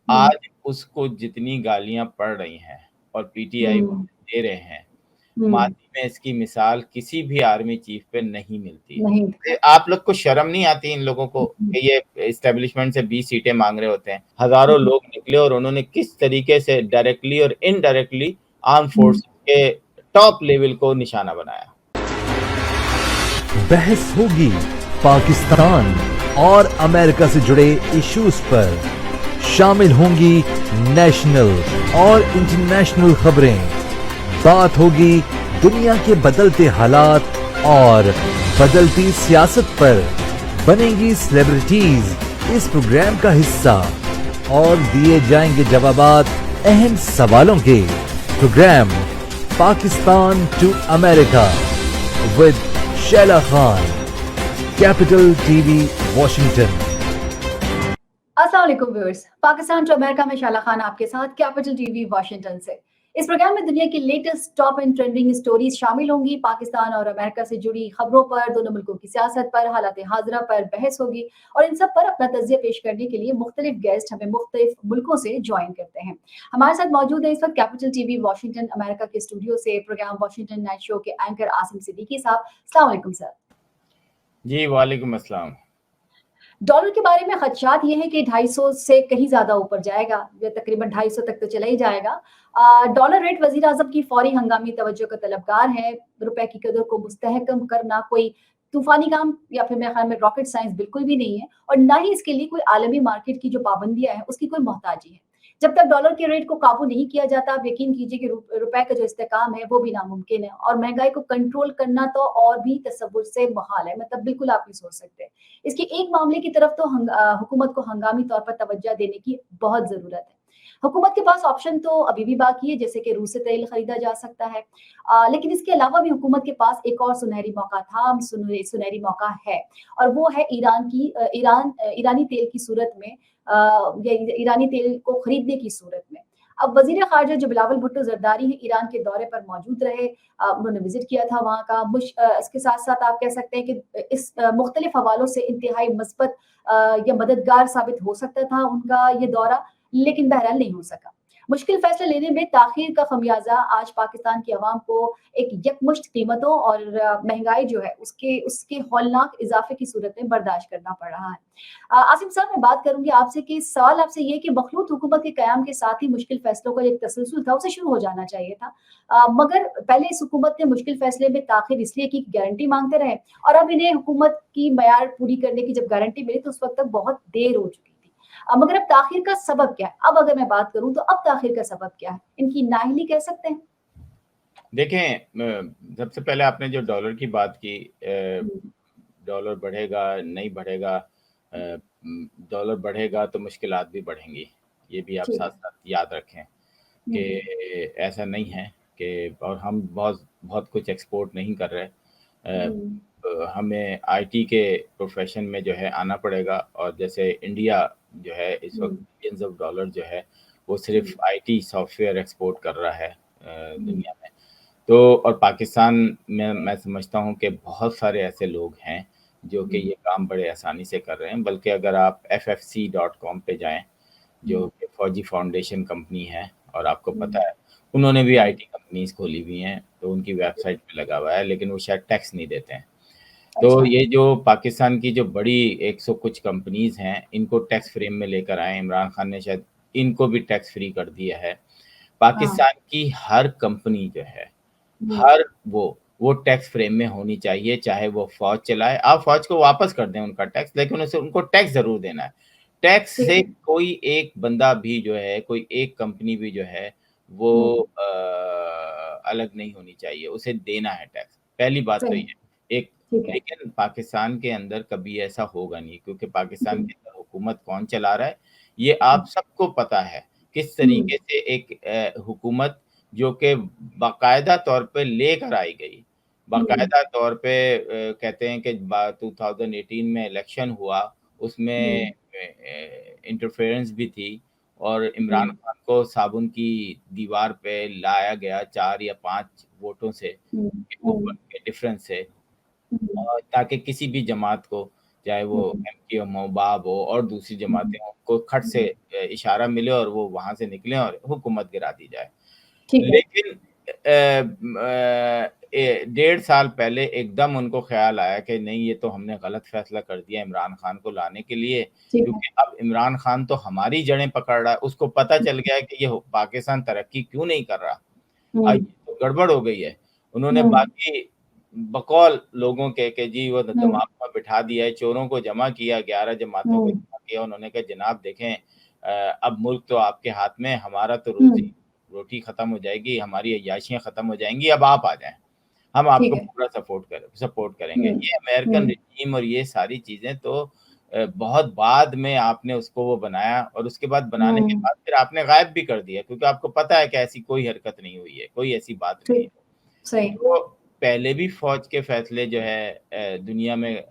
हुँ, आज उसको जितनी गालियाँ पड़ रही हैं और पीटीआई हुँ, वाले दे रहे हैं, हुँ, माजी में इसकी मिसाल किसी भी आर्मी चीफ पे नहीं मिलती। नहीं आप लोग को शर्म नहीं आती इन लोगों को हुँ, कि ये एस्टेब्लिशमेंट से 20 सीटें मांग रहे होते हैं। हज़ारों हुँ, लोग निकले और उन्होंने किस तरीके से डायरेक्टली और इनडायरेक्टली आर्म हुँ। फोर्स के टॉप लेवल को निशाना बनाया। बहस होगी पाकिस्तान और अमेरिका से जुड़े इश्यूज पर। शामिल होंगी नेशनल और इंटरनेशनल खबरें। बात होगी दुनिया के बदलते हालात और बदलती सियासत पर। बनेंगी सेलिब्रिटीज इस प्रोग्राम का हिस्सा और दिए जाएंगे जवाबात अहम सवालों के। Program Pakistan to America with Shaila Khan, capital TV, Washington. अस्सलाम वालेकुम व्यूअर्स, पाकिस्तान टू अमेरिका में शाला खान आपके साथ कैपिटल टीवी वाशिंगटन से। इस प्रोग्राम में दुनिया की latest top and trending stories शामिल होंगी। पाकिस्तान और अमेरिका से जुड़ी खबरों पर, दोनों मुल्कों की सियासत पर, हालात हाजिरा पर बहस होगी और इन सब पर अपना तजिया पेश करने के लिए मुख्तलिफ गेस्ट हमें मुख्तलिफ मुल्कों से ज्वाइन करते हैं। हमारे साथ मौजूद है इस वक्त कैपिटल टीवी वाशिंगटन अमेरिका के स्टूडियो से प्रोग्राम वाशिंगटन नाइट शो के एंकर आसिम सिद्दीकी साहब। अस्सलाम वालेकुम सर। जी, वालेकुम अस्सलाम। डॉलर के बारे में खदशात ये है कि 250 से कहीं ज़्यादा ऊपर जाएगा, या तकरीबन 250 तक तो चला ही जाएगा। डॉलर रेट वज़ीर आज़म की फौरी हंगामी तवज्जो का तलबगार है। रुपए की कदर को मुस्तहकम करना कोई तूफ़ानी काम या फिर मेरे ख़्याल में रॉकेट साइंस बिल्कुल भी नहीं है, और ना ही इसके लिए कोई आलमी मार्केट की जो पाबंदियाँ हैं, उसकी कोई मोहताजी है। जब तक डॉलर के रेट को काबू नहीं किया जाता, आप यकीन कीजिए कि रुपए का जो इस्तेहकाम है, वो भी नामुमकिन है, और महँगाई को कंट्रोल करना तो और भी तसव्वुर से मुहाल है, मतलब बिल्कुल आप नहीं सोच सकते। इसके एक मामले की तरफ तो हुकूमत को हंगामी तौर पर तवज्जो देने की बहुत ज़रूरत है। हुकूमत के पास ऑप्शन तो अभी भी बाकी है, जैसे कि रूस से तेल खरीदा जा सकता है। लेकिन इसके अलावा भी हुकूमत के पास एक और सुनहरी मौका था, सुनहरी मौका है, और वो है ईरानी तेल की सूरत में, या ईरानी तेल को खरीदने की सूरत में। अब वज़ीर ख़ारिजा जो बिलावल भुट्टो ज़रदारी हैं, ईरान के दौरे पर मौजूद रहे। उन्होंने विज़िट किया था वहाँ का। इसके साथ-साथ आप कह सकते हैं कि इस मुख्तलिफ हवालों से इंतहाई मस्बत या मददगार साबित हो सकता था उनका ये दौरा, लेकिन बहरहाल नहीं हो सका। मुश्किल फैसला लेने में ताख़ीर का ख़मियाज़ा आज पाकिस्तान की अवाम को एक यकमुश्त कीमतों और महँगाई जो है उसके उसके हौलनाक इज़ाफ़े की सूरत में बर्दाश्त करना पड़ रहा है। आसिम साहब, मैं बात करूँगी आपसे कि सवाल आपसे ये है कि मखलूत हुकूमत के क़याम के साथ ही मुश्किल फैसलों का एक तसलसल था, उसे शुरू हो जाना चाहिए था। मगर पहले इस हुकूमत ने मुश्किल फैसले में ताख़ीर इसलिए की कि गारंटी माँगते रहे, और अब इन्हें हुकूमत की मयार पूरी करने की जब गारंटी मिली तो उस वक़्त तक बहुत देर हो चुकी थी। मगर अब ताख़ीर का सबब क्या है? अब अगर मैं बात करूँ तो अब ताख़ीर का सबब क्या है? इनकी नाअहली कह सकते हैं? देखें, सबसे पहले आपने जो डॉलर की बात की, हुँ, डॉलर बढ़ेगा, नहीं बढ़ेगा, डॉलर बढ़ेगा तो मुश्किलात भी बढ़ेंगी। ये भी आप ठीक है। साथ-साथ याद रखें हुँ, कि ऐसा नहीं है कि और हम बहुत बहुत कुछ एक्सपोर्ट नहीं कर रहे। हुँ, हमें आईटी के प्रोफ़ेशन में जो है आना पड़ेगा, और जैसे इंडिया जो है इस वक़्त हुँ, बिलियंस ऑफ डॉलर जो है, वो हुँ, सिर्फ़ आईटी सॉफ्टवेयर एक्सपोर्ट कर रहा है हुँ, दुनिया में। तो और पाकिस्तान में मैं समझता हूँ कि बहुत सारे ऐसे लोग हैं जो कि हुँ, ये काम बड़े आसानी से कर रहे हैं। बल्कि अगर आप ffc.com पे जाएँ, जो हुँ, कि फौजी फाउंडेशन कंपनी है, और आपको हुँ, पता है उन्होंने भी हुँ, आईटी कंपनीज़ खोली हुई हैं, तो उनकी वेबसाइट पे लगा हुआ है, लेकिन वो शायद टैक्स नहीं देते हैं। तो अच्छा। ये जो पाकिस्तान की जो बड़ी 100 कुछ कंपनीज़ हैं, इनको टैक्स फ्रेम में लेकर आए। इमरान खान ने शायद इनको भी टैक्स फ्री कर दिया है। हाँ, पाकिस्तान की हर कंपनी जो है, हुँ, हर वो टैक्स फ्रेम में होनी चाहिए, चाहे वो फ़ौज चलाए। आप फ़ौज को वापस कर दें उनका टैक्स, लेकिन उसे उनको टैक्स ज़रूर देना है। टैक्स ठीक से है। कोई एक बंदा भी जो है, कोई एक कंपनी भी जो है, हुँ, वो अलग नहीं होनी चाहिए, उसे देना है टैक्स। पहली बात तो सही, ये है। एक ठीक है। लेकिन पाकिस्तान के अंदर कभी ऐसा होगा नहीं, क्योंकि पाकिस्तान हुँ, के अंदर हुकूमत कौन चला रहा है, ये हुँ, आप सबको पता है। किस हुँ, तरीके से एक हुकूमत जो कि बाकायदा तौर पे लेकर आई गई। हुँ, बाकायदा तौर पे कहते हैं कि 2018 में इलेक्शन हुआ, उसमें हुँ, इंटरफेरेंस भी थी, और इमरान हुँ, खान को साबुन की दीवार पे लाया गया 4 या 5 वोटों से, हुँ, के ऊपर हुँ, के डिफरेंस से, हुँ, ताकि किसी भी जमात को चाहे वो MQ हो, बाब हो और दूसरी जमातें हों, को खट से इशारा मिले और वो वहाँ से निकलें और हुकूमत गिरा दी जाए। ठीक है। लेकिन 1.5 साल पहले एकदम उनको ख़्याल आया कि नहीं, ये तो हमने गलत फ़ैसला कर दिया इमरान खान को लाने के लिए, ठीक है। क्योंकि अब इमरान खान तो हमारी जड़ें पकड़ रहा है। उसको पता चल गया है कि ये पाकिस्तान तरक्की क्यों नहीं कर रहा। ये तो गड़बड़ हो गई है। उन्होंने बाकी बकौल लोगों के जी वो दिमाग में बिठा दिया है, चोरों को जमा किया, 11 जमातों को जमा किया। उन्होंने कहा जनाब देखें, अब मुल्क तो आपके हाथ में, हमारा तो रोटी खत्म हो जाएगी, हमारी अय्याशियाँ खत्म हो जाएँगी, अब आप आ जाएँ। हम आपको पूरा सपोर्ट करेंगे। ये अमेरिकन रेजीम और ये सारी चीज़ें तो बहुत बाद में आपने उसको वो बनाया और उसके बाद बनाने के बाद फिर आपने गायब भी कर दिया, क्योंकि आपको पता है कि ऐसी कोई हरकत नहीं हुई है, कोई ऐसी बात नहीं है। सही। तो पहले भी फ़ौज के फैसले जो है दुनिया में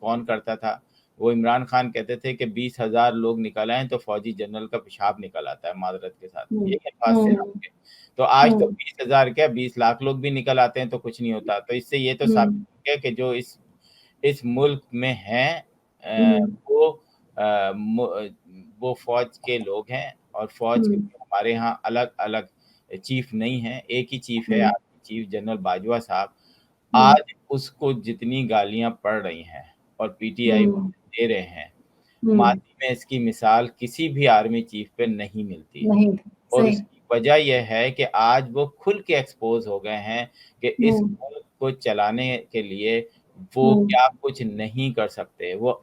कौन करता था? वो इमरान खान कहते थे कि 20,000 लोग निकल आएँ तो फ़ौजी जनरल का पेशाब निकल आता है माज़रत के साथ। ये अल्फाज़ थे आपके। तो आज तो 20,000 क्या 20 लाख लोग भी निकल आते हैं तो कुछ नहीं होता। तो इससे ये तो साबित हो गया कि जो इस मुल्क में हैं वो वो फ़ौज के लोग हैं और फ़ौज के हमारे यहाँ अलग-अलग चीफ़ नहीं हैं, एक ही चीफ़ है, आर्मी चीफ़ जनरल बाजवा साहब। आज उसको जितनी गालियाँ पड़ रही हैं और पीटीआई दे रहे हैं, माज़ी में इसकी मिसाल किसी भी आर्मी चीफ़ पे नहीं मिलती। और उसकी वजह ये है कि आज वो खुल के एक्सपोज़ हो गए हैं कि इस मुल्क को चलाने के लिए वो क्या कुछ नहीं कर सकते। वो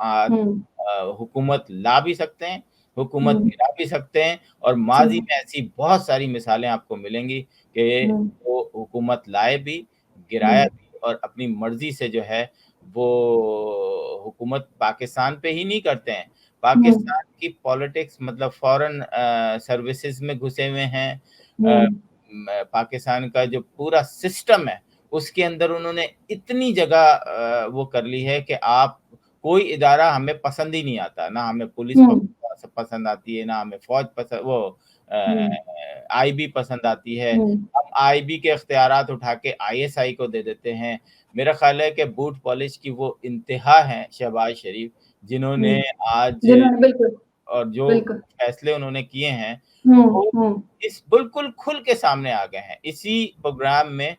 हुकूमत ला भी सकते हैं, हुकूमत गिरा भी सकते हैं और माज़ी में ऐसी बहुत सारी मिसालें आपको मिलेंगी कि वो हुकूमत लाए भी, गिराया भी और अपनी मर्ज़ी से जो है वो हुकूमत पाकिस्तान पे ही नहीं करते हैं। पाकिस्तान की पॉलिटिक्स मतलब फ़ॉरेन सर्विसेज़ में घुसे हुए हैं। पाकिस्तान का जो पूरा सिस्टम है, उसके अंदर उन्होंने इतनी जगह वो कर ली है कि आप कोई इदारा हमें पसंद ही नहीं आता। ना हमें पुलिस पसंद आती है, ना हमें फ़ौज आईबी पसंद आती है। हम आईबी के इख्तियारात उठा के आईएसआई को दे देते हैं। मेरा ख़्याल है कि बूट पॉलिश की वो इंतहा है शहबाज शरीफ, जिन्होंने आज और जो फैसले उन्होंने किए हैं, वो इस बिल्कुल खुल के सामने आ गए हैं। इसी प्रोग्राम में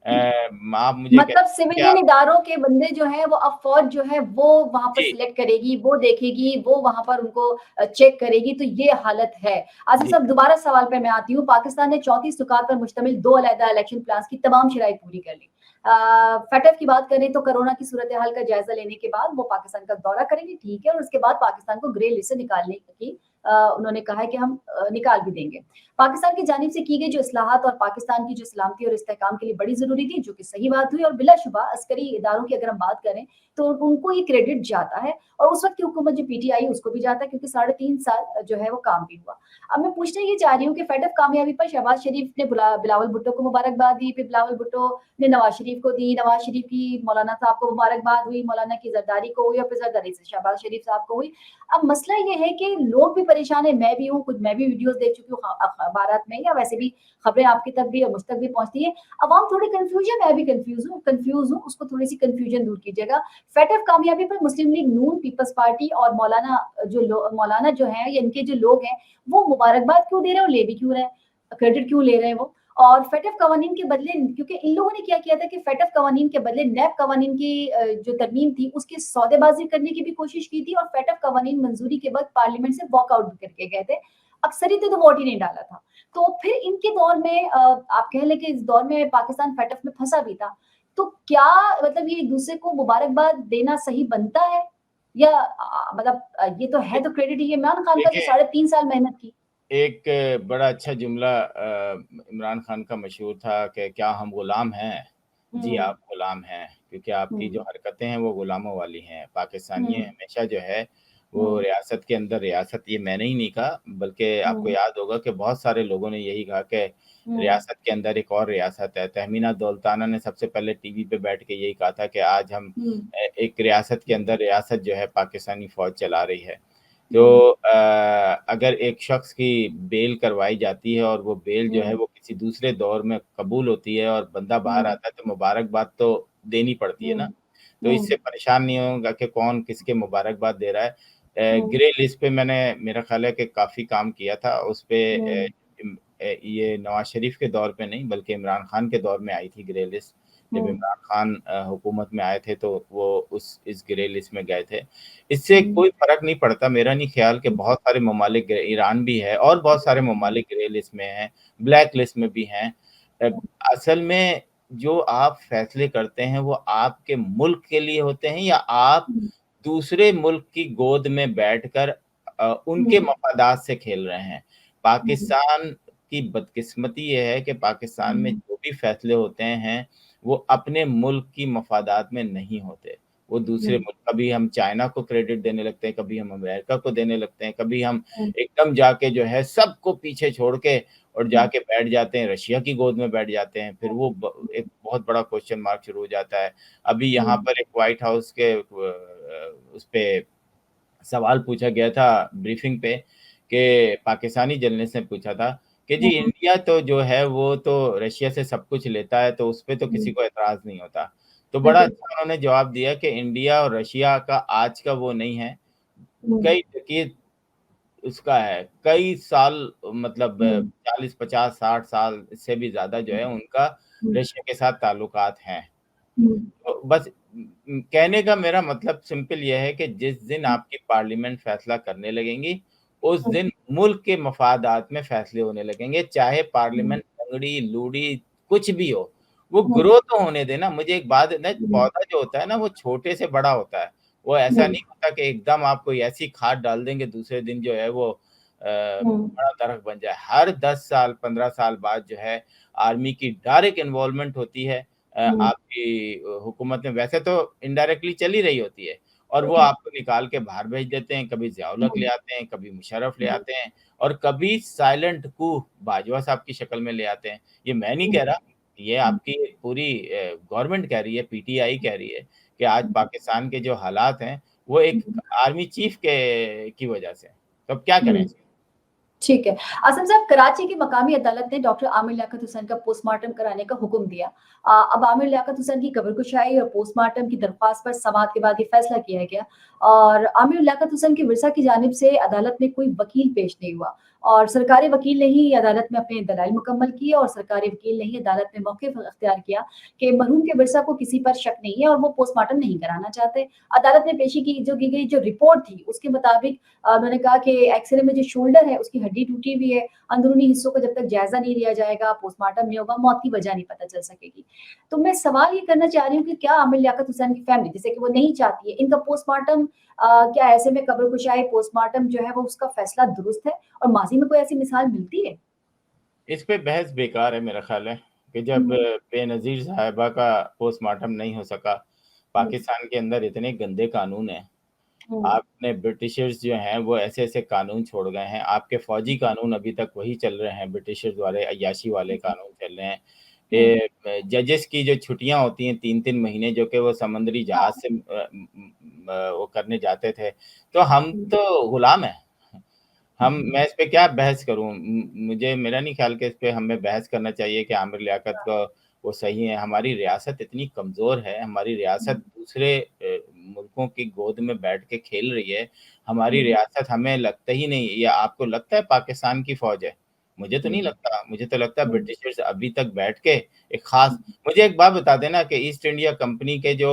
आप मुझे मतलब सिविलियन इदारों के बंदे जो हैं वो अब फ़ौज जो है वो वहाँ पर सिलेक्ट करेगी, वो देखेगी, वो वहाँ पर उनको चेक करेगी, तो ये हालत है। आसिफ साहब दोबारा सवाल पे मैं आती हूँ। पाकिस्तान ने 34 नुकात पर मुश्तमिल 2 अलहदा इलेक्शन प्लान्स की तमाम शराइत पूरी कर ली। फैटफ की बात करें तो कोरोना की सूरत हाल का जायजा लेने के बाद वो पाकिस्तान का दौरा करेंगे, ठीक है, और उसके बाद पाकिस्तान को ग्रे लिस्ट से निकालने की उन्होंने कहा है कि हम निकाल भी देंगे। पाकिस्तान की जानिब से की गई जो इस्लाहात और पाकिस्तान की जो सलामती और इस्तेहकाम के लिए बड़ी ज़रूरी थी, जो कि सही बात हुई और बिलाशुबा अस्करी इदारों की अगर हम बात करें, तो उनको ये क्रेडिट जाता है और उस वक़्त की हुकूमत जो पीटीआई उसको भी जाता है क्योंकि 3.5 साल जो है वो काम भी हुआ। अब मैं पूछना ये चाह रही हूँ कि फैटफ कामयाबी पर शहबाज शरीफ ने बिलावल भुट्टो को मुबारकबाद दी, फिर बिलावल भुट्टो ने नवाज़ शरीफ को दी, नवाज़ शरीफ की मौलाना साहब को मुबारकबाद हुई, मौलाना की ज़रदारी को हुई और फिर ज़रदारी से शहबाज शरीफ साहब को हुई। अब मसला ये है कि लोग भी परेशान हैं, मैं भी हूँ, खुद मैं भी वीडियोज़ देख चुकी हूँ अखबारात में या वैसे भी खबरें आपकी तक भी और मुझ तक भी पहुँचती है। अवाम थोड़ी कन्फ्यूज़ है, मैं भी कन्फ्यूज़ हूँ, उसको थोड़ी-सी कन्फ्यूज़न दूर कीजिएगा। फैटफ कामयाबी पर मुस्लिम लीग नून, पीपल्स पार्टी और मौलाना जो हैं या इनके जो लोग हैं, वो मुबारकबाद क्यों दे रहे हैं और ले भी क्यों रहे हैं? क्रेडिट क्यों ले रहे हैं वो? और फैटफ कवानीन के बदले क्योंकि इन लोगों ने क्या किया था कि फैटफ कवानीन के बदले नैब कवानीन की जो तरमीम थी उसकी सौदेबाजी करने की भी कोशिश की थी और फैटफ कवानीन मंजूरी के बाद पार्लियामेंट से वॉकआउट भी करके गए थे। अक्सरियत ने तो वोट ही नहीं डाला था। तो फिर इनके दौर में आप कह लें कि इस दौर में पाकिस्तान फैटफ में फंसा भी था। तो क्या मतलब ये एक दूसरे को मुबारकबाद देना सही बनता है? या मतलब ये तो है तो क्रेडिट ये इमरान खान का जो 3.5 साल मेहनत की। एक बड़ा अच्छा जुमला इमरान खान का मशहूर था कि क्या हम गुलाम हैं? जी, आप गुलाम हैं, क्योंकि आपकी जो हरकतें हैं वो गुलामों वाली हैं। पाकिस्तानी हमेशा जो है वो रियासत के अंदर रियासत, ये मैंने ही नहीं कहा, बल्कि आपको याद होगा कि बहुत सारे लोगों ने यही कहा कि रियासत के अंदर एक और रियासत है। तहमीना दौलताना ने सबसे पहले टीवी पे बैठ के यही कहा था कि आज हम एक रियासत के अंदर रियासत जो है पाकिस्तानी फ़ौज चला रही है। तो अगर एक शख्स की बेल करवाई जाती है और वो बेल जो है वो किसी दूसरे दौर में कबूल होती है और बंदा बाहर आता है तो मुबारकबाद तो देनी पड़ती है ना। तो इससे परेशान नहीं होगा कि कौन किसके मुबारकबाद दे रहा है। ग्रे लिस्ट पे मैंने मेरा ख्याल है कि काफ़ी काम किया था उस पे। ये नवाज शरीफ के दौर पे नहीं बल्कि इमरान खान के दौर में आई थी ग्रे लिस्ट। जब इमरान खान हुकूमत में आए थे तो वो इस ग्रे लिस्ट में गए थे। इससे कोई फ़र्क नहीं पड़ता, मेरा नहीं ख्याल कि बहुत सारे ममालिक, ईरान भी है और बहुत सारे ममालिक ग्रे लिस्ट में हैं, ब्लैक लिस्ट में भी हैं। असल में जो आप फैसले करते हैं वो आपके मुल्क के लिए होते हैं या आप दूसरे मुल्क की गोद में बैठकर उनके मफादात से खेल रहे हैं। पाकिस्तान की बदकिस्मती ये है कि पाकिस्तान में जो भी फैसले होते हैं वो अपने मुल्क की मफादात में नहीं होते, वो दूसरे मुल्क, कभी हम चाइना को क्रेडिट देने लगते हैं, कभी हम अमेरिका को देने लगते हैं, कभी हम एकदम जाके जो है सबको पीछे छोड़ के और जाके बैठ जाते हैं, रशिया की गोद में बैठ जाते हैं। फिर वो एक बहुत बड़ा क्वेश्चन मार्क शुरू हो जाता है। अभी यहाँ पर एक व्हाइट हाउस के उस पे सवाल पूछा गया था ब्रीफिंग पे कि पाकिस्तानी जर्नलिस्ट ने पूछा था कि जी इंडिया तो जो है वो तो रशिया से सब कुछ लेता है तो उस पे तो किसी को एतराज़ नहीं होता। तो बड़ा अच्छा उन्होंने जवाब दिया कि इंडिया और रशिया का आज का वो नहीं है, कई देखिए उसका है, कई साल मतलब 40, 50, 60 साल से भी ज़्यादा जो है उनका रशिया के साथ ताल्लुकात हैं। तो बस कहने का मेरा मतलब सिंपल ये है कि जिस दिन आपकी पार्लियामेंट फैसला करने लगेंगी, उस दिन मुल्क के मफादात में फैसले होने लगेंगे, चाहे पार्लियामेंट लंगड़ी, लूड़ी कुछ भी हो, वो ग्रो तो होने देना। मुझे एक बात है ना, पौधा जो होता है ना वो छोटे से बड़ा होता है, वो ऐसा नहीं होता कि एकदम आप कोई ऐसी खाद डाल देंगे दूसरे दिन जो है वो बड़ा दरख्त बन जाए। हर 10 साल, 15 साल बाद जो है आर्मी की डायरेक्ट इन्वॉल्वमेंट होती है आपकी हुकूमत में, वैसे तो इनडायरेक्टली चली रही होती है और वो आपको निकाल के बाहर भेज देते हैं, कभी ज़िया-उल-हक ले आते हैं, कभी मुशर्रफ ले आते हैं और कभी साइलेंट कू बाजवा साहब की शक्ल में ले आते हैं। ये मैं नहीं कह रहा, ये आपकी पूरी गवर्नमेंट कह रही है, पीटीआई कह रही है कि आज पाकिस्तान के जो हालात हैं, वो एक आर्मी चीफ की वजह से। तो अब क्या करें? ठीक है। असम साहब, कराची की मकामी अदालत ने डॉक्टर आमिर लियाकत हुसैन का पोस्टमार्टम कराने का हुक्म दिया। अब आमिर लियाकत हुसैन की कब्रकुशाई और पोस्टमार्टम की दरख्वास्त पर समाअत के बाद ये फैसला किया गया और आमिर लियाकत हुसैन की विरसा की जानिब से अदालत में कोई वकील पेश नहीं हुआ और सरकारी वकील ने ही अदालत में अपने दलाइल मुकम्मल किए और सरकारी वकील ने ही अदालत में मौक़िफ़ इख्तियार किया कि मरहूम के विरसा को किसी पर शक नहीं है और वो पोस्टमार्टम नहीं कराना चाहते। अदालत ने पेशी की गई जो रिपोर्ट थी उसके मुताबिक उन्होंने कहा कि एक्सरे में जो शोल्डर है उसकी हड्डी टूटी हुई है, अंदरूनी हिस्सों का जब तक जायजा नहीं लिया जाएगा, पोस्टमार्टम नहीं होगा, मौत की वजह नहीं पता चल सकेगी। तो मैं सवाल ये करना चाह रही हूँ कि क्या आमिर लियाकत हुसैन की फैमिली, जैसे कि वो नहीं चाहती है, इनका पोस्टमार्टम क्या ऐसे में कब्रकुशाई पोस्टमार्टम जो है वो उसका फैसला दुरुस्त है और माजी में कोई ऐसी मिसाल मिलती है? इस पे बहस बेकार है मेरा ख्याल है कि जब बेनज़ीर साहिबा का पोस्टमार्टम नहीं हो सका, पाकिस्तान के अंदर इतने गंदे कानून हैं, आपने ब्रिटिशर्स जो हैं वो ऐसे-ऐसे कानून छोड़ गए हैं, आपके फ़ौजी कानून अभी तक वही चल रहे हैं, ब्रिटिशर्स वाले अय्याशी वाले कानून चल रहे हैं। जजेस की जो छुट्टियाँ होती हैं 3-3 महीने जो कि वो समुद्री जहाज़ से वो करने जाते थे, तो हम तो गुलाम हैं। मैं इस पे क्या बहस करूँ? मुझे मेरा नहीं ख़्याल कि इस पे हमें बहस करना चाहिए कि आमिर लियाकत का वो सही है। हमारी रियासत इतनी कमज़ोर है, हमारी रियासत दूसरे मुल्कों की गोद में बैठ के खेल रही है। हमारी रियासत हमें लगता ही नहीं, या आपको लगता है पाकिस्तान की फ़ौज है? मुझे तो नहीं लगता, मुझे तो लगता है ब्रिटिशर्स अभी तक बैठ के एक ख़ास, मुझे एक बात बता देना कि ईस्ट इंडिया कंपनी के जो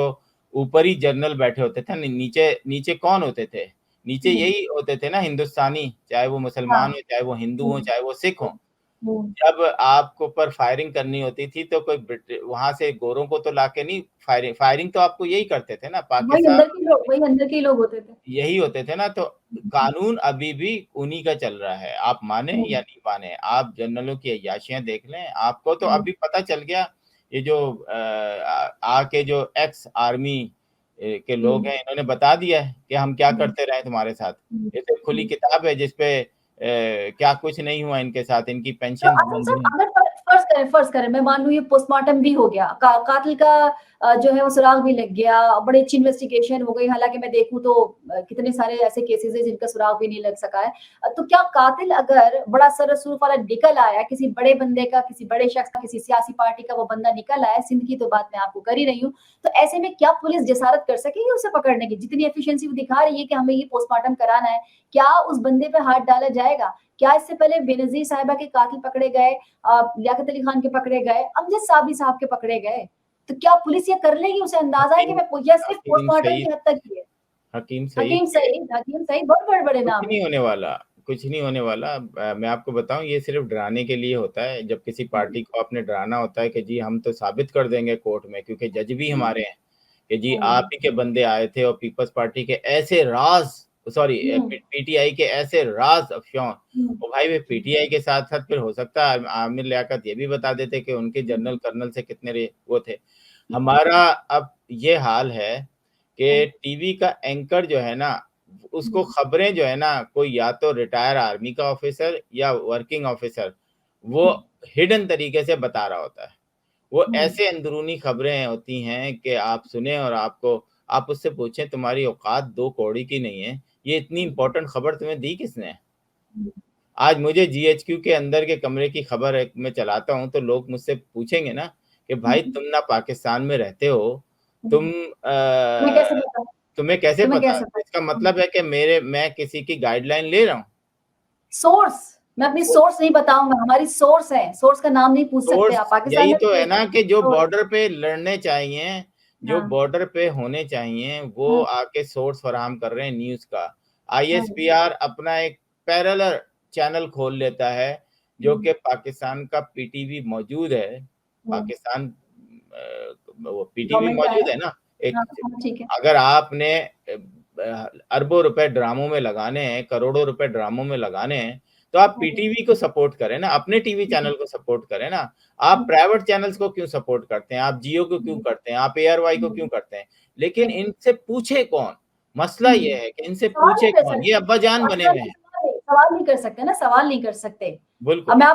ऊपरी जनरल बैठे होते थे, नीचे नीचे कौन होते थे? नीचे यही होते थे ना हिंदुस्तानी, चाहे वो मुसलमान हो, चाहे वो हिंदू हो, चाहे वो सिख हों। जब आपको पर फायरिंग करनी होती थी तो कोई वहाँ से गोरों को तो लाके नहीं, फायरिंग तो आपको यही करते थे ना, पाकिस्तान वही अंदर के लोग होते थे। यही होते थे ना, तो कानून अभी भी उन्हीं का चल रहा है, आप माने या नहीं माने। आप जनरलों की अय्याशियाँ देख लें, आपको तो अभी पता चल गया, ये जो आके जो एक्स आर्मी के लोग हैं, इन्होंने बता दिया है कि हम क्या करते रहे तुम्हारे साथ। ये तो खुली किताब है जिसपे क्या कुछ नहीं हुआ इनके साथ, इनकी तो पेंशन असम बंद साहब, हुई। अगर फर्ज करें मैं मान लूँ ये पोस्टमार्टम भी हो गया, कातिल का जो है वो सुराग भी लग गया, बड़ी अच्छी इन्वेस्टिगेशन हो गई, हालाँकि मैं देखूँ तो कितने सारे ऐसे केसेज़ हैं जिनका सुराग भी नहीं लग सका है। तो क्या कातिल अगर बड़ा सर-रसूख वाला निकल आया, किसी बड़े बंदे का, किसी बड़े शख्स का, किसी सियासी पार्टी का वो बंदा निकल आया, सिंध की तो बात मैं आपको कर ही रही हूँ, तो ऐसे में क्या पुलिस जसारत कर सकेगी उसे पकड़ने की? जितनी एफिशिएंसी वो दिखा रही है कि हमें ये पोस्टमार्टम कराना है, क्या उस बंदे पे हाथ डाला जाएगा? क्या इससे पहले बेनज़ीर साहिबा के कातिल पकड़े गए, लियाकत अली खान के पकड़े गए, अमजद साबरी साहब के पकड़े गए। तो क्या पुलिस ये कर लेगी? उसे अंदाज़ा है कि हकीम मैं ये सिर्फ़ हकीम पोस्टमार्टम की सईद हद तक ही है। हकीम सईद के हकीम सईद बहुत बड़े-बड़े कुछ नाम नहीं हैं। होने वाला, कुछ नहीं होने वाला। मैं आपको बताऊँ ये सिर्फ़ डराने के लिए होता है। जब किसी हुँ, पार्टी को आपने डराना होता है कि जी हम तो साबित कर देंगे कोर्ट में क्योंकि जज भी हुँ, हमारे हैं, कि जी हुँ, आप ही के बंदे आए थे और पीपल्स पार्टी के ऐसे राज़ सॉरी हुँ, पीटीआई के ऐसे राज़ अफ़शौं। हुँ, और भाई वे पीटीआई के साथ-साथ फिर हो सकता है आमिर लियाकत ये भी बता देते कि उनके जनरल कर्नल से कितने वो थे। हुँ, हमारा अब ये हाल है हुँ, कि टीवी का एंकर जो है ना, उसको हुँ, खबरें जो है ना, कोई या तो रिटायर आर्मी का ऑफिसर या वर्किंग ऑफिसर, वो हुँ, हिडन तरीके से बता रहा होता है। वो हुँ, ऐसे अंदरूनी खबरें होती हैं कि आप सुने और आप उससे पूछें तुम्हारी औकात 2 कौड़ी की नहीं है, ये इतनी इम्पोर्टेंट खबर तुम्हें दी किसने? हुँ, आज मुझे जीएचक्यू के अंदर के कमरे की खबर है मैं चलाता हूँ, तो लोग मुझसे पूछेंगे ना कि हुँ, भाई तुम ना पाकिस्तान में रहते हो, तुम हुँ। तुम्हें कैसे पता? तुम्हें कैसे तुम्हें पता? कैसे तो इसका पता? हुँ। मतलब है कि मैं किसी की गाइडलाइन ले रहा हूँ। सोर्स, मैं अपनी तो सोर्स नहीं बताऊँगा, हमारी सोर्स है, सोर्स का नाम नहीं पूछ सकते सोर्स आप। पाकिस्तान यही में तो है भी ना कि जो सोर्स बॉर्डर पे लड़ने चाहिए, जो हाँ, बॉर्डर पे होने चाहिए, वो हाँ, आके सोर्स फराहम कर रहे हैं न्यूज़ का। हाँ, आईएसपीआर अपना एक पैरेलल चैनल खोल लेता है, जो हुँ, कि पाकिस्तान का पीटीवी मौजूद है। हुँ, पाकिस्तान वो पीटीवी गवर्नमेंट का है। मौजूद है ना, एक हाँ, हाँ, ठीक है। अगर आपने अरबों रुपए ड्रामों में लगाने हैं, करोड़ों रुपए ड्रामों में लगाने हैं, तो आप हुँ, पीटीवी को सपोर्ट करें ना, अपने टीवी हुँ, चैनल को सपोर्ट करें ना। आप हुँ, प्राइवेट चैनल्स को क्यों सपोर्ट करते हैं? आप जियो को क्यों हुँ, करते हैं? आप एयरवाई को क्यों हुँ, करते हैं? लेकिन हुँ, इनसे पूछे कौन? मसला हुँ। ये है कि इनसे सवाल नहीं पूछे कर कौन? ये सकते। अब्बाजान बने पाकिस्तान हुए में हैं। सवाल नहीं कर सकते ना, सवाल नहीं कर सकते। अब बिल्कुल।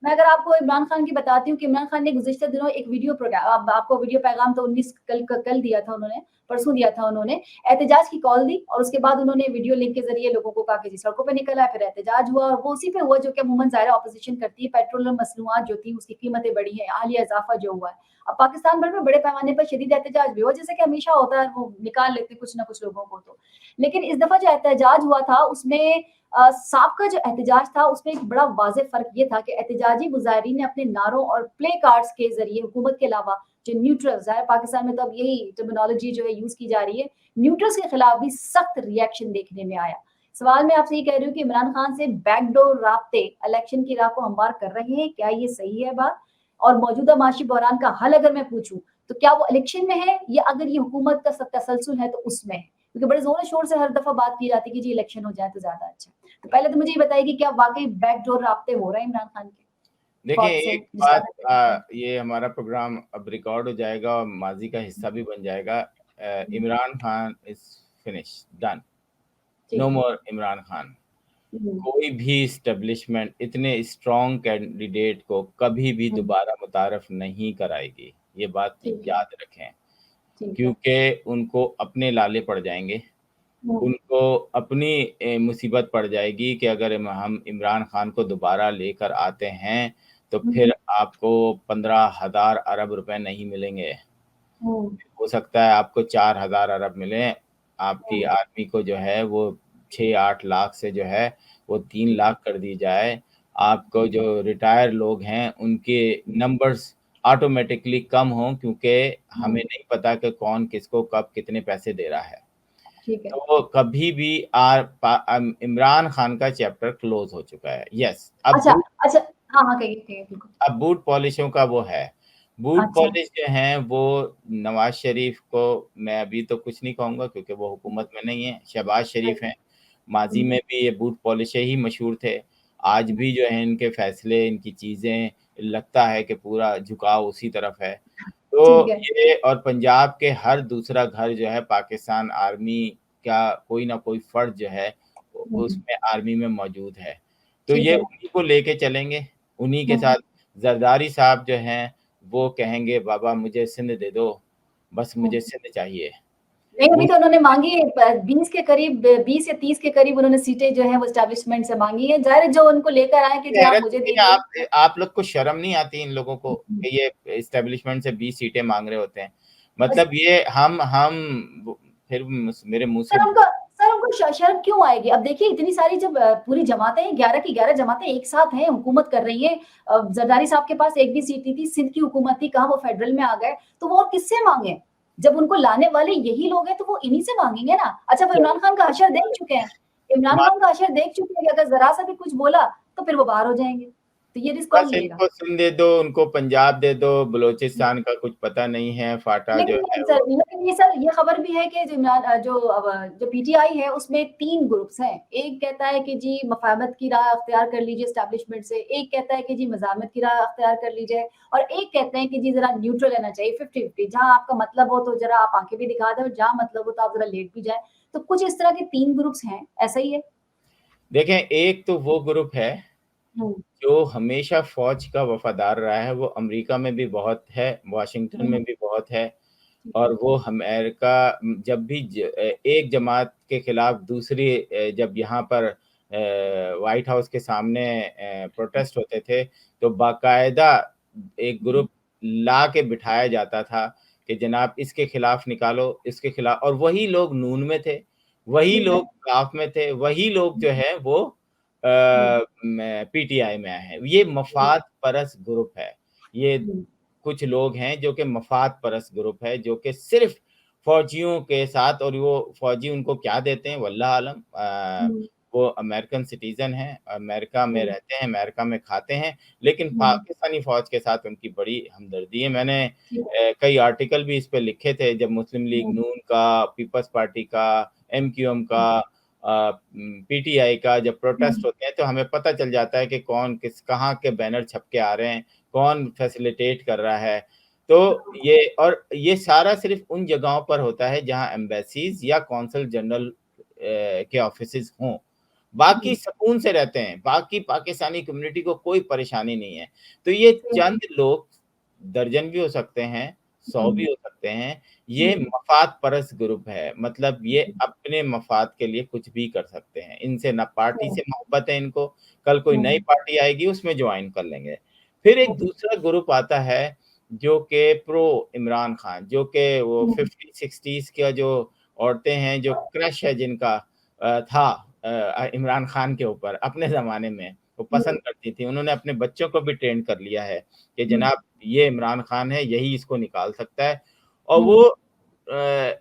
मैं अगर आपको इमरान खान की बताती हूँ कि इमरान खान ने गुज़िश्ता दिनों एक वीडियो अब आपको वीडियो पैगाम तो 19 कल दिया था उन्होंने, परसों दिया था उन्होंने। एहतजाज की कॉल दी और उसके बाद उन्होंने वीडियो लिंक के ज़रिए लोगों को कहा कि जी सड़कों पे निकल आए, फिर एहतजाज हुआ और वो उसी पे हुआ जो कि अमूमन ज़ाहिर है ऑपोज़िशन करती है। पेट्रोल और मसनूआत जो थी उसकी कीमतें बढ़ी हैं, हालिया इज़ाफ़ा जो हुआ है। अब पाकिस्तान भर में बड़े पैमाने पर शदीद एहतजाज भी हुआ, जैसे कि हमेशा होता है, वो निकाल लेते हैं कुछ ना कुछ लोगों को तो। लेकिन इस दफ़ा जो एहतजाज हुआ था उसमें साबका जो एहतजाज था उसमें एक बड़ा वाज़ेह फ़र्क ये था कि एहतजाजी मुज़ाहिरीन ने अपने नारों और प्ले कार्ड्स के ज़रिए हुकूमत के अलावा जो न्यूट्रल्स है पाकिस्तान में तो अब यही टर्मिनोलॉजी जो है यूज़ की जा रही है, न्यूट्रल्स के खिलाफ भी सख्त रिएक्शन देखने में आया। सवाल मैं आपसे ये कह रही हूँ कि इमरान खान से बैकडोर राब्ते इलेक्शन की राह को हमवार कर रहे हैं, क्या ये सही है बात? और मौजूदा माशी बहरान का हल अगर मैं पूछूँ, तो क्या वो इलेक्शन में है या अगर ये हुकूमत का तसलसल है तो उसमें है? क्योंकि बड़े ज़ोर-शोर से हर दफ़ा बात की जाती है कि जी इलेक्शन हो जाए तो ज़्यादा अच्छा है। तो पहले तो मुझे ये बताइए कि क्या वाक़ई बैकडोर राब्ते हो रहे हैं इमरान खान के देखिए फौज से एक जिस बात तरह से ये हमारा प्रोग्राम अब रिकॉर्ड हो जाएगा और माज़ी का हिस्सा भी बन जाएगा। Imran Khan is finished, done, no ठीक है। मोर इमरान खान। हुँ, कोई भी एस्टेब्लिशमेंट इतने स्ट्रॉन्ग कैंडिडेट को कभी भी हुँ, दोबारा मुतारफ़ नहीं कराएगी, ये बात ठीक है, याद रखें। ठीक है। क्योंकि उनको अपने लाले पड़ जाएँगे, हुँ, उनको अपनी मुसीबत पड़ जाएगी कि अगर हम इमरान खान को दोबारा लेकर आते हैं, तो हुँ, फिर आपको 15,000 अरब रुपए नहीं मिलेंगे। हुँ, हो सकता है आपको 4,000 अरब मिलें, आपकी हुँ, आर्मी को जो है वो 6-8 लाख से जो है वो 3 ठीक है, लाख कर दी जाए। आपको ठीक है, जो रिटायर लोग हैं उनके नंबर्स ऑटोमैटिकली कम हों क्योंकि हुँ, हमें नहीं पता कि कौन किसको कब कितने पैसे दे रहा है। ठीक है। तो कभी भी इमरान खान का चैप्टर क्लोज़ हो चुका है। येस, अच्छा, अच्छा हाँ, हाँ, कहिए, कहिए बिल्कुल। अब बूट पॉलिशों का वो है। बूट अच्छा, पॉलिश जो हैं वो नवाज़ शरीफ को मैं अभी तो कुछ नहीं कहूँगा क्योंकि वो हुकूमत में नहीं है, शहबाज़ शरीफ हैं। माज़ी हुँ, में भी ये बूट पॉलिशें ही मशहूर थे। आज हुँ, भी जो है इनके फ़ैसले, इनकी चीज़ें लगता है कि पूरा झुकाव उसी तरफ है। ठीक तो है। ये और पंजाब के हर दूसरा घर जो है पाकिस्तान आर्मी का कोई ना कोई फ़र्द जो है हुँ, उसमें आर्मी में मौजूद है। तो ठीक ये है। उन्हीं को लेके चलेंगे, उन्हीं के हुँ, साथ जरदारी साहब जो हैं वो कहेंगे बाबा मुझे सिंध दे दो, बस मुझे सिंध चाहिए। नहीं, अभी वो तो उन्होंने मांगी है 20 के करीब, 20 या 30 के करीब उन्होंने सीटें जो है वो एस्टैब्लिशमेंट से मांगी है। जाहिर है जो उनको लेकर आए कि जी आप हैरत मुझे होती दे है, दिए। आप लोग को शर्म नहीं आती इन लोगों को कि ये एस्टेब्लिशमेंट से 20 सीटें मांग रहे होते हैं। बस मतलब ये फिर मेरे मुंह से सर उनको शर्म क्यों आएगी? अब देखिए इतनी सारी जब पूरी जमातें 11 की 11 जमातें एक साथ हैं, हुकूमत कर रही हैं। जरदारी साहब के पास एक भी सीट नहीं थी, सिंध की हुकूमत थी, कहाँ वो फेडरल में आ गए, तो वो और किससे माँगे? जब उनको लाने वाले यही लोग हैं, तो वो इन्हीं से माँगेंगे ना। अच्छा वो इमरान खान का हशर देख चुके हैं, इमरान खान का हशर देख चुके हैं कि अगर ज़रा-सा भी कुछ बोला, तो फिर वो बाहर हो जाएँगे। तो ये रिस्क कौन बस लेगा? इनको सिंध दे दो, उनको पंजाब दे दो, बलूचिस्तान का कुछ पता नहीं है, फाटा जो लेकिन है नहीं वो सर, लेकिन ये सर ये खबर भी है कि जो पीटीआई है उसमें 3 ग्रुप्स हैं। एक कहता है कि जी मफ़ाहमत की राह अख्तियार कर लीजिए एस्टैब्लिशमेंट से, एक कहता है कि जी मज़ाहमत की राह अख्तियार कर लीजिए और एक कहते हैं कि जी ज़रा न्यूट्रल रहना चाहिए 50-50 जहाँ आपका मतलब हो तो ज़रा आप आँखें भी दिखा दें और जहाँ मतलब हो तो आप ज़रा लेट भी जाएँ। तो कुछ इस तरह के 3 ग्रुप्स हैं, ऐसा ही है? देखें एक तो वो ग्रुप है हुँ, जो हमेशा फ़ौज का वफ़ादार रहा है, वो अमेरिका में भी बहुत है, वाशिंगटन हुँ, में भी बहुत है ठीक है। और वो अमेरिका जब भी एक जमात के खिलाफ दूसरी जब यहाँ पर व्हाइट हाउस के सामने प्रोटेस्ट होते थे, तो बाकायदा एक हुँ, ग्रुप ला के बिठाया जाता था कि जनाब इसके खिलाफ निकालो, इसके खिलाफ और वही लोग नून में थे, वही ठीक है। लोग काफ में थे, वही लोग जो है वो हुँ, पीटीआई में आए हैं। ये हुँ, मफ़ाद परस्त ग्रुप है। ये हुँ, कुछ लोग हैं जो कि मफ़ाद परस्त ग्रुप है, जो कि सिर्फ़ फ़ौजियों के साथ और वो फ़ौजी उनको क्या देते हैं वल्लाह आलम हुँ, वो अमेरिकन सिटीज़न हैं, अमेरिका में हुँ, रहते हैं, अमेरिका में खाते हैं, लेकिन हुँ, पाकिस्तानी फ़ौज के साथ उनकी बड़ी हमदर्दी है। मैंने ठीक है। कई आर्टिकल भी इस पे लिखे थे जब मुस्लिम लीग हुँ, नून का, पीपल्स पार्टी का, एमक्यूएम हुँ, का पीटीआई का जब प्रोटेस्ट हुँ, होते हैं तो हमें पता चल जाता है कि कौन किस कहाँ के बैनर छप के आ रहे हैं, कौन फैसिलिटेट कर रहा है। तो ये सारा सिर्फ़ उन जगहों पर होता है जहाँ एम्बेसीज़ या कॉन्सल जनरल के ऑफ़िसेज़ हों। बाकी हुँ, सुकून से रहते हैं, बाकी पाकिस्तानी कम्युनिटी को कोई परेशानी नहीं है। तो ये सही चंद लोग दर्जन भी हो सकते हैं, 100 भी हुँ, हो सकते हैं, ये हुँ, मफ़ाद परस्त ग्रुप है। मतलब ये हुँ, अपने मफ़ाद के लिए कुछ भी कर सकते हैं। इनसे ना पार्टी हुँ, से मोहब्बत है इनको, कल कोई नई हुँ, पार्टी आएगी उसमें जॉइन कर लेंगे। फिर एक हुँ, दूसरा ग्रुप आता है जो कि प्रो इमरान खान, जो कि वो हुँ, 50-60s का जो औरतें हैं, जो क्रश है जिनका था इमरान खान के ऊपर अपने ज़माने में, वो हुँ, पसंद करती थी। उन्होंने अपने बच्चों को भी ट्रेन कर लिया है कि हुँ, जनाब ये इमरान खान है, यही इसको निकाल सकता है और हुँ, वो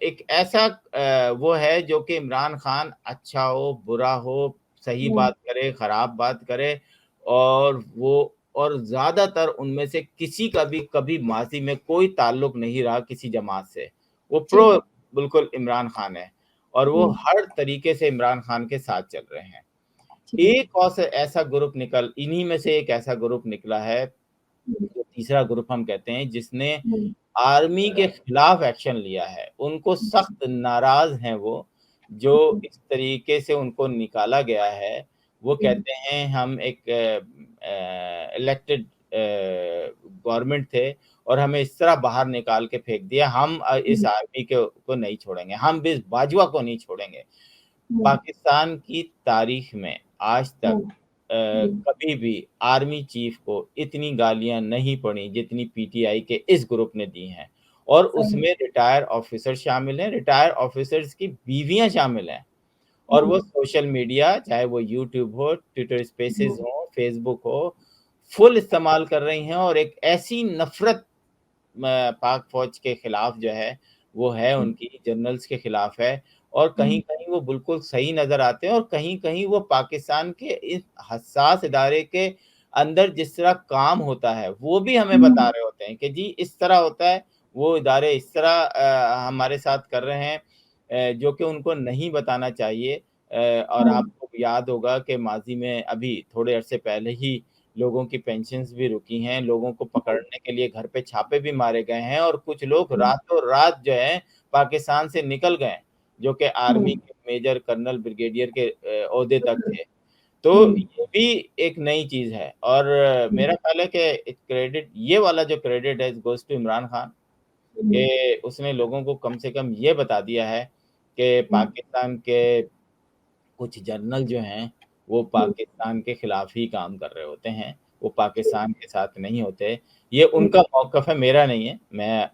एक ऐसा वो है जो कि इमरान खान अच्छा हो, बुरा हो, सही हुँ, बात करे, खराब बात करे और ज़्यादातर उनमें से किसी का भी कभी माज़ी में कोई ताल्लुक नहीं रहा किसी जमात से। वो ठीक प्रो है। बिल्कुल इमरान खान है और वो हुँ, हर तरीके से इमरान खान के साथ चल रहे हैं। ठीक है। एक और से ऐसा ग्रुप इन्हीं में से एक ऐसा ग्रुप निकला है, हुँ, जो तीसरा ग्रुप हम कहते हैं जिसने हुँ, आर्मी के खिलाफ एक्शन लिया है। उनको हुँ, सख्त नाराज़ हैं वो, जो हुँ, इस तरीके से उनको निकाला गया है। वो हुँ, कहते हैं हम एक इलेक्टेड गवर्नमेंट थे और हमें इस तरह बाहर निकाल के फेंक दिया। हम इस हुँ, आर्मी को नहीं छोड़ेंगे, हम भी इस बाजवा को नहीं छोड़ेंगे। हुँ, पाकिस्तान की तारीख में आज तक हुँ, हुँ, कभी भी आर्मी चीफ को इतनी गालियाँ नहीं पड़ी जितनी पीटीआई के इस ग्रुप ने दी हैं और सही। उसमें रिटायर ऑफिसर शामिल हैं, रिटायर ऑफिसर्स की बीवियाँ शामिल हैं और हुँ, वो सोशल मीडिया चाहे वो यूट्यूब हो, ट्विटर हुँ, स्पेसेस हो, फेसबुक हो, फुल इस्तेमाल कर रही हैं और एक ऐसी नफ़रत पाक फ़ौज के खिलाफ जो है, वो है हुँ, उनकी जनरल्स के खिलाफ है और हुँ, कहीं-कहीं वो बिल्कुल सही नज़र आते हैं और कहीं-कहीं वो पाकिस्तान के इस हसास इदारे के अंदर जिस तरह काम होता है, वो भी हमें बता हुँ, रहे होते हैं कि जी इस तरह होता है, वो इदारे इस तरह हमारे साथ कर रहे हैं जो कि उनको नहीं बताना चाहिए और हुँ, आपको याद होगा कि माज़ी में अभी थोड़े अरसे पहले ही लोगों की पेंशन्स भी रुकी हैं, लोगों को पकड़ने के लिए घर पे छापे भी मारे गए हैं और कुछ लोग हुँ, रातों-रात जो है पाकिस्तान से निकल गए, जो कि आर्मी हुँ, के मेजर, कर्नल, ब्रिगेडियर के ओहदे तक थे। तो ये भी एक नई चीज़ है और मेरा ख्याल है कि क्रेडिट ये वाला जो क्रेडिट है गोज़ टू इमरान खान कि उसने लोगों को कम से कम ये बता दिया है कि पाकिस्तान के कुछ जनरल जो हैं, वो पाकिस्तान के खिलाफ ही काम कर रहे होते हैं, वो पाकिस्तान के साथ नहीं होते। ये उनका मौक़िफ़ है, मेरा नहीं है। मैं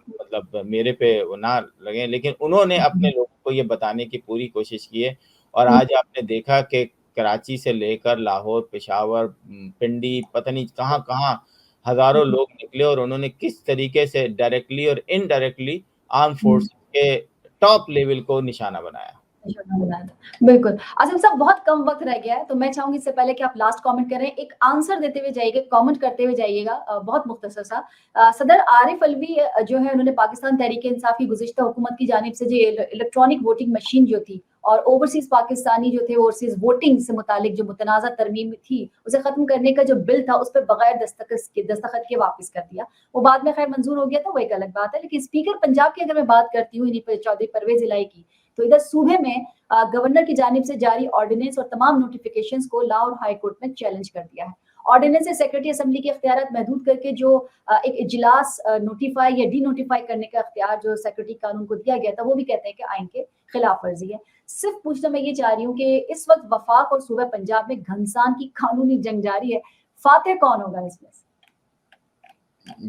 मतलब मेरे पे वो ना लगे, लेकिन उन्होंने अपने लोगों को ये बताने की पूरी कोशिश की है और आज आपने देखा कि कराची से लेकर लाहौर, पेशावर, पिंडी, पता नहीं कहाँ-कहाँ हज़ारों लोग निकले और उन्होंने किस तरीके से डायरेक्टली और इनडायरेक्टली आर्म्ड फोर्सेस के टॉप लेवल को निशाना बनाया। बिल्कुल। आसिम साहब बहुत कम वक़्त रह गया है, तो मैं चाहूँगी इससे पहले कि आप लास्ट कमेंट करें, एक आंसर देते हुए जाइएगा, कमेंट करते हुए जाइएगा बहुत मुख्तसर सा। सदर आरिफ अलवी जो है उन्होंने पाकिस्तान तहरीक-ए-इंसाफ की गुज़िश्ता हुकूमत की जानिब से जो इलेक्ट्रॉनिक वोटिंग मशीन जो थी और ओवरसीज़ पाकिस्तानी जो थे ओवरसीज़ वोटिंग से मुतालिक जो मुतनाज़ा तरमीम थी, उसे ख़त्म करने का जो बिल था, उस पे बगैर दस्तखत के वापस कर दिया। वो बाद में ख़ैर मंज़ूर हो गया था, वो एक अलग बात है। लेकिन स्पीकर पंजाब की अगर मैं बात करती हूँ, इन्हीं चौधरी परवेज़ इलाही की, तो इधर सूबे में गवर्नर की जानिब से जारी ऑर्डिनेंस और तमाम नोटिफिकेशंस को लाहौर हाई कोर्ट में चैलेंज कर दिया है। ऑर्डिनेंस से सेक्रेटरी असेंबली के इख्तियारात महदूद करके जो एक इजलास नोटिफाई या डी नोटिफाई करने का इख्तियार जो सेक्रेटरी कानून को दिया गया था, वो भी कहते हैं कि आइन के खिलाफ वर्जी है। सिर्फ पूछना मैं ये चाह रही हूँ कि इस वक्त वफाक और सूबा पंजाब में घमसान की कानूनी जंग जारी है, फातेह कौन होगा इसमें से?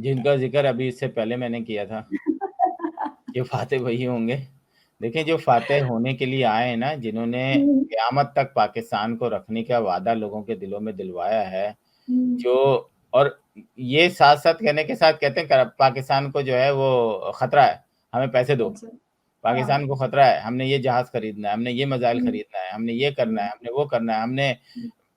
जिनका जिक्र अभी इससे पहले मैंने किया था ये फातेह वही होंगे। देखिए, जो फातेह होने के लिए आए हैं ना, जिन्होंने क़यामत तक पाकिस्तान को रखने का वादा लोगों के दिलों में दिलवाया है, जो और ये साथ-साथ कहने के साथ कहते हैं पाकिस्तान को जो है वो खतरा है, हमें पैसे दो। पाकिस्तान को खतरा है, हमने ये जहाज़ खरीदना है, हमने ये मिसाइल खरीदना है, हमने ये करना है, हमने वो करना है, हमने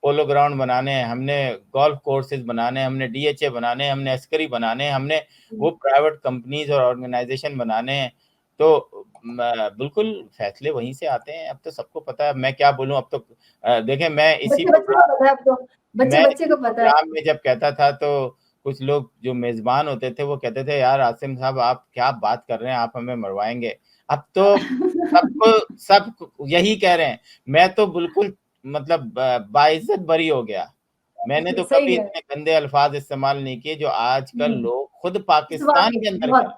पोलो ग्राउंड बनाने हैं, हमने गोल्फ कोर्सेज़ बनाने हैं, हमने डीएचए बनाने हैं, हमने अस्करी बनाने हैं, हमने वो प्राइवेट कंपनीज़ और ऑर्गेनाइज़ेशन बनाने हैं। तो बिल्कुल फैसले वहीं से आते हैं। अब तो सबको पता है, मैं क्या बोलूँ अब तो देखें मैं इसी प्रोग्राम में जब कहता था तो कुछ लोग जो मेज़बान होते थे वो कहते थे, यार आसिम साहब आप क्या बात कर रहे हैं, आप हमें मरवाएँगे। अब तो सब यही कह रहे हैं। मैं तो बिल्कुल मतलब बाइज़्ज़त बरी हो गया। मैंने तो कभी इतने गंदे अल्फाज इस्तेमाल नहीं किए जो आजकल लोग खुद पाकिस्तान के अंदर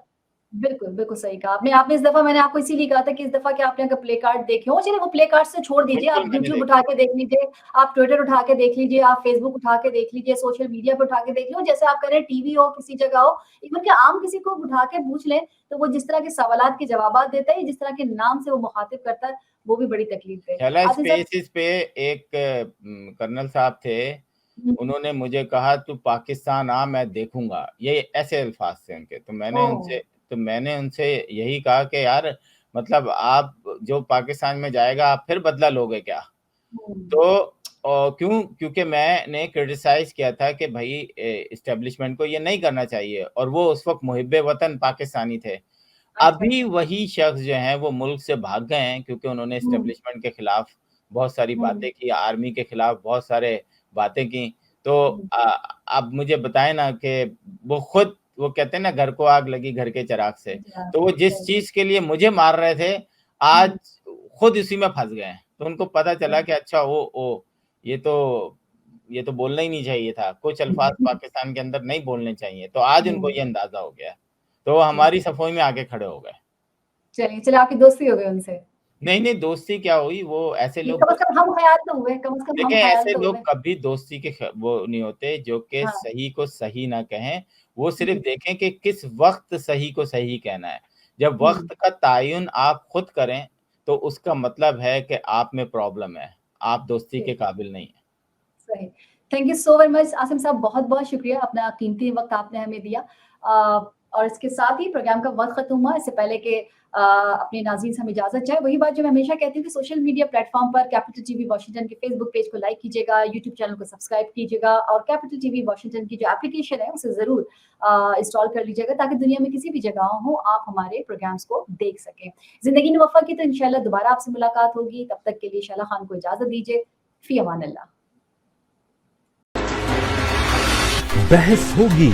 बिल्कुल, बिल्कुल सही कहा आपने। आपने इस दफ़ा मैंने आपको इसीलिए कहा था कि इस दफ़ा क्या आपने अगर प्ले कार्ड देखे हो, चलिए वो प्ले कार्ड से छोड़ दीजिए, आप यूट्यूब उठा के देख लीजिए, आप ट्विटर उठा के देख लीजिए, आप फेसबुक उठा के देख लीजिए, सोशल मीडिया पे उठा के देख लो, जैसे आप कह रहे हैं टीवी हो, किसी जगह हो, इवन कि आम किसी को उठा के पूछ लें, तो वो जिस तरह के सवालात के जवाबात देता है, जिस तरह के नाम से वो मुखातिब करता है, वो भी बड़ी तकलीफ है। इस पे एक कर्नल साहब थे, उन्होंने मुझे कहा तू पाकिस्तान आ, मैं देखूँगा। ये ऐसे अल्फाज थे उनके। तो मैंने उनसे यही कहा कि यार मतलब आप जो पाकिस्तान में जाएगा आप फिर बदला लोगे क्या? तो क्योंकि मैंने क्रिटिसाइज़ किया था कि भाई एस्टेब्लिशमेंट को ये नहीं करना चाहिए और वो उस वक़्त मुहिब्बे वतन पाकिस्तानी थे। अभी वही शख्स जो हैं वो मुल्क से भाग गए हैं क्योंकि उन्होंने एस्टेब्लिशमेंट के खिलाफ बहुत सारी बातें की, आर्मी के खिलाफ बहुत सारे बातें की। तो अब मुझे बताएं ना कि वो कहते हैं ना घर को आग लगी घर के चिराग से, तो वो जिस चीज के लिए मुझे मार रहे थे आज खुद इसी में फंस गए हैं। तो उनको पता चला कि अच्छा ये तो बोलना ही नहीं चाहिए था, कुछ अल्फाज पाकिस्तान के अंदर नहीं बोलने चाहिए। तो आज उनको ये अंदाजा हो गया, तो हमारी सफोई में आके खड़े हो गए। चलिए आपकी दोस्ती हो गई उनसे? नहीं दोस्ती क्या हुई, वो ऐसे लोग हम ख्याल तो हुए, कम से कम देखिए ऐसे लोग कभी दोस्ती के वो नहीं होते जो कि सही को सही ना कहें। वो सिर्फ देखें कि किस वक्त सही को सही कहना है। जब वक्त का तायुन आप खुद करें तो उसका मतलब है कि आप में प्रॉब्लम है, आप दोस्ती के काबिल नहीं है। सही। Thank you so very much Asim साहब, बहुत शुक्रिया, अपना कीमती वक्त आपने हमें दिया। और इसके साथ ही प्रोग्राम का वक्त खत्म हुआ। इससे पहले कि अपने नाज़रीन से हम इजाजत चाहे, वही बात जो मैं हमेशा कहती हूँ कि सोशल मीडिया प्लेटफॉर्म पर कैपिटल टीवी वॉशिंगटन के फेसबुक पेज को लाइक कीजिएगा, यूट्यूब चैनल को सब्सक्राइब कीजिएगा और कैपिटल टीवी वॉशिंगटन की जो एप्लीकेशन है उसे जरूर इंस्टॉल कर लीजिएगा ताकि दुनिया में किसी भी जगह हो आप हमारे प्रोग्राम्स को देख सकें। जिंदगी में वफा की तो इंशाल्लाह दोबारा आपसे मुलाकात होगी, तब तक के लिए शाला खान को इजाजत दीजिए। फी अमान अल्लाह। बहस होगी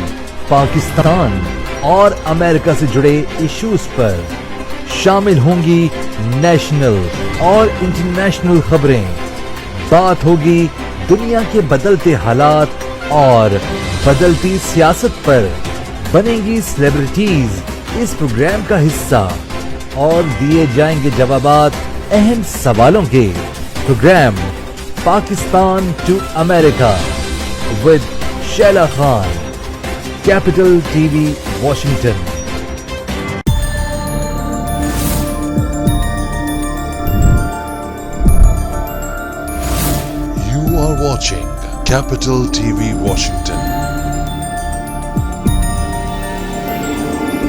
पाकिस्तान और अमेरिका से जुड़े इश्यूज पर, शामिल होंगी नेशनल और इंटरनेशनल खबरें, बात होगी दुनिया के बदलते हालात और बदलती सियासत पर। बनेंगी सेलिब्रिटीज इस प्रोग्राम का हिस्सा और दिए जाएंगे जवाबात अहम सवालों के। Program Pakistan to America with Shaila Khan, capital TV, Washington. You are watching Capital TV Washington.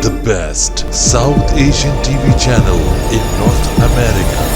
The best South Asian TV channel in North America.